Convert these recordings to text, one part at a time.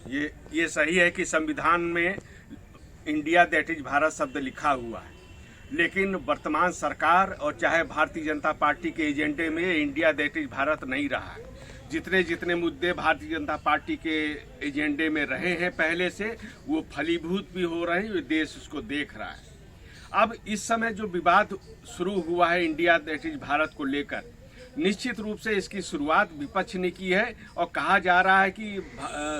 ये सही है कि संविधान में इंडिया दैट इज भारत शब्द लिखा हुआ है, लेकिन वर्तमान सरकार और चाहे भारतीय जनता पार्टी के एजेंडे में इंडिया दैट इज भारत नहीं रहा है। जितने जितने मुद्दे भारतीय जनता पार्टी के एजेंडे में रहे हैं पहले से, वो फलीभूत भी हो रहे हैं, देश उसको देख रहा है। अब इस समय जो विवाद शुरू हुआ है इंडिया दैट इज भारत को लेकर, निश्चित रूप से इसकी शुरुआत विपक्ष ने की है और कहा जा रहा है कि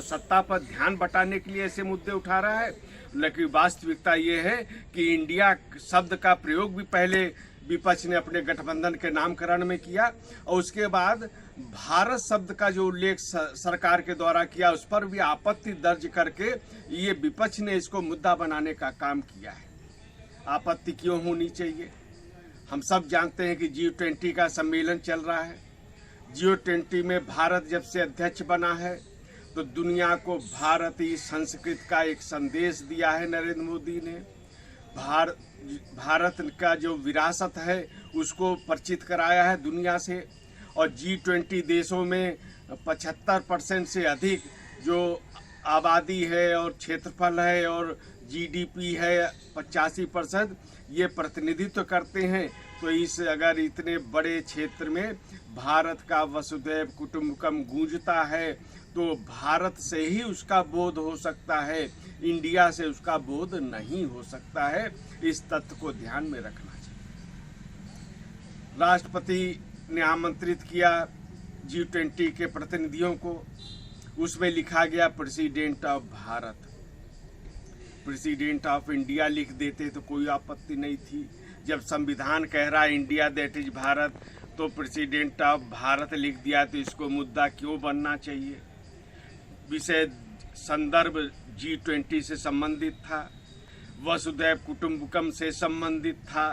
सत्ता पर ध्यान बटाने के लिए ऐसे मुद्दे उठा रहा है, लेकिन वास्तविकता ये है कि इंडिया शब्द का प्रयोग भी पहले विपक्ष ने अपने गठबंधन के नामकरण में किया और उसके बाद भारत शब्द का जो उल्लेख सरकार के द्वारा किया उस पर भी आपत्ति दर्ज करके ये विपक्ष ने इसको मुद्दा बनाने का काम किया है। आपत्ति क्यों होनी चाहिए? हम सब जानते हैं कि G20 का सम्मेलन चल रहा है। G20 में भारत जब से अध्यक्ष बना है तो दुनिया को भारतीय संस्कृति का एक संदेश दिया है नरेंद्र मोदी ने। भारत का जो विरासत है उसको परिचित कराया है दुनिया से और G20 देशों में 75% से अधिक जो आबादी है और क्षेत्रफल है और GDP है 85%, ये प्रतिनिधित्व करते हैं। तो इस अगर इतने बड़े क्षेत्र में भारत का वसुधैव कुटुंबकम गूंजता है तो भारत से ही उसका बोध हो सकता है, इंडिया से उसका बोध नहीं हो सकता है। इस तथ्य को ध्यान में रखना चाहिए। राष्ट्रपति ने आमंत्रित किया G20 के प्रतिनिधियों को, उसमें लिखा गया president of Bharat. President of India लिख देते तो कोई आपत्ति नहीं थी। जब संविधान कह रहा है इंडिया दैट इज भारत तो प्रेसिडेंट ऑफ भारत लिख दिया तो इसको मुद्दा क्यों बनना चाहिए? विषय संदर्भ G20 से संबंधित था, वसुधैव कुटुंबकम से संबंधित था,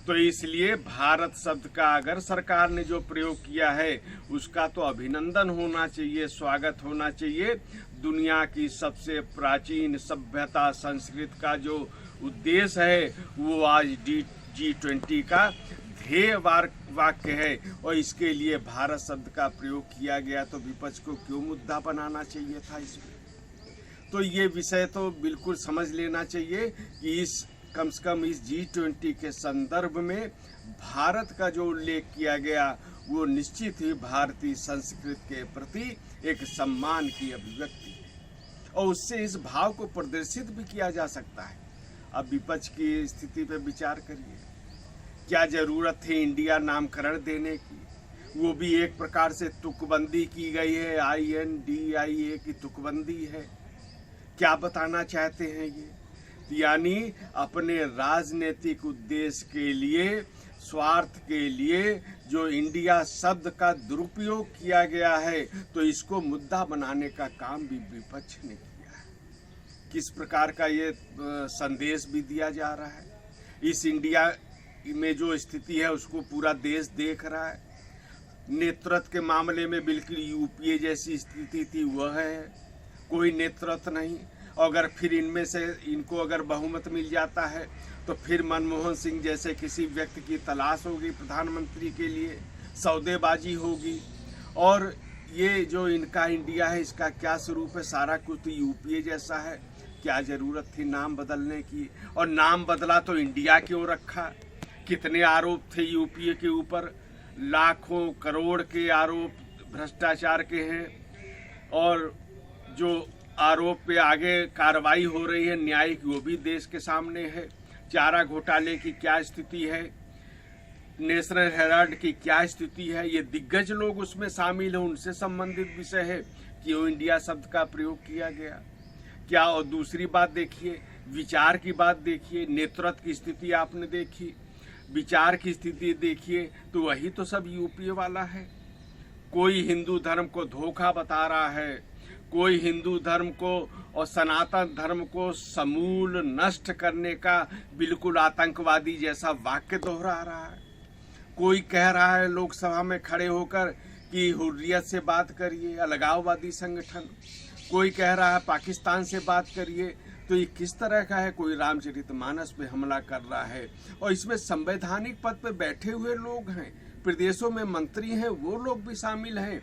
तो इसलिए भारत शब्द का अगर सरकार ने जो प्रयोग किया है उसका तो अभिनंदन होना चाहिए, स्वागत होना चाहिए। दुनिया की सबसे प्राचीन सभ्यता संस्कृति का जो उद्देश्य है वो आज G20 का ध्येय वाक्य है और इसके लिए भारत शब्द का प्रयोग किया गया, तो विपक्ष को क्यों मुद्दा बनाना चाहिए था इसमें? तो ये विषय तो बिल्कुल समझ लेना चाहिए कि इस कम से कम इस G20 के संदर्भ में भारत का जो उल्लेख किया गया वो निश्चित ही भारतीय संस्कृति के प्रति एक सम्मान की अभिव्यक्ति है और उससे इस भाव को प्रदर्शित भी किया जा सकता है। अब विपक्ष की स्थिति पर विचार करिए, क्या जरूरत है इंडिया नामकरण देने की? वो भी एक प्रकार से तुकबंदी की गई है, INDIA की तुकबंदी है। क्या बताना चाहते हैं ये? यानी अपने राजनीतिक उद्देश्य के लिए, स्वार्थ के लिए जो इंडिया शब्द का दुरुपयोग किया गया है तो इसको मुद्दा बनाने का काम भी विपक्ष ने किया है। किस प्रकार का ये संदेश भी दिया जा रहा है? इस इंडिया में जो स्थिति है उसको पूरा देश देख रहा है। नेतृत्व के मामले में बिल्कुल UPA जैसी स्थिति थी वह है, कोई नेतृत्व नहीं। अगर फिर इनमें से इनको अगर बहुमत मिल जाता है तो फिर मनमोहन सिंह जैसे किसी व्यक्ति की तलाश होगी प्रधानमंत्री के लिए, सौदेबाजी होगी। और ये जो इनका इंडिया है इसका क्या स्वरूप है? सारा कुछ तो UPA जैसा है। क्या ज़रूरत थी नाम बदलने की? और नाम बदला तो इंडिया क्यों रखा? कितने आरोप थे UPA के ऊपर, लाखों करोड़ के आरोप भ्रष्टाचार के हैं और जो आरोप पे आगे कार्रवाई हो रही है न्यायिक वो भी देश के सामने है। चारा घोटाले की क्या स्थिति है, नेशनल हेराल्ड की क्या स्थिति है, ये दिग्गज लोग उसमें शामिल हैं, उनसे संबंधित विषय है कि वो इंडिया शब्द का प्रयोग किया गया क्या। और दूसरी बात देखिए, विचार की बात देखिए, नेतृत्व की स्थिति आपने देखी, विचार की स्थिति देखिए, तो वही तो सब UPA वाला है। कोई हिंदू धर्म को धोखा बता रहा है, कोई हिंदू धर्म को और सनातन धर्म को समूल नष्ट करने का बिल्कुल आतंकवादी जैसा वाक्य दोहरा रहा है। कोई कह रहा है लोकसभा में खड़े होकर कि हुर्रियत से बात करिए, अलगाववादी संगठन। कोई कह रहा है पाकिस्तान से बात करिए। तो ये किस तरह का है? कोई रामचरितमानस पे हमला कर रहा है और इसमें संवैधानिक पद पे बैठे हुए लोग हैं, प्रदेशों में मंत्री हैं, वो लोग भी शामिल हैं।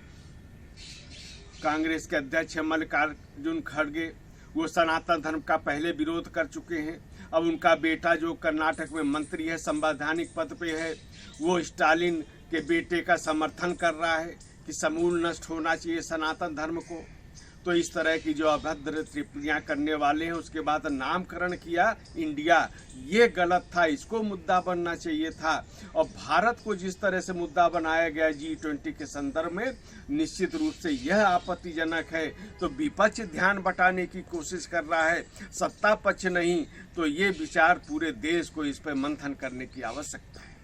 कांग्रेस के अध्यक्ष मल्लिकार्जुन खड़गे, वो सनातन धर्म का पहले विरोध कर चुके हैं। अब उनका बेटा जो कर्नाटक में मंत्री है, संवैधानिक पद पे है, वो स्टालिन के बेटे का समर्थन कर रहा है कि समूल नष्ट होना चाहिए सनातन धर्म को। तो इस तरह की जो अभद्र टिप्पणियां करने वाले हैं, उसके बाद नामकरण किया इंडिया, ये गलत था, इसको मुद्दा बनना चाहिए था। और भारत को जिस तरह से मुद्दा बनाया गया G20 के संदर्भ में, निश्चित रूप से यह आपत्तिजनक है। तो विपक्ष ध्यान बटाने की कोशिश कर रहा है, सत्ता पक्ष नहीं। तो ये विचार पूरे देश को इस पर मंथन करने की आवश्यकता है।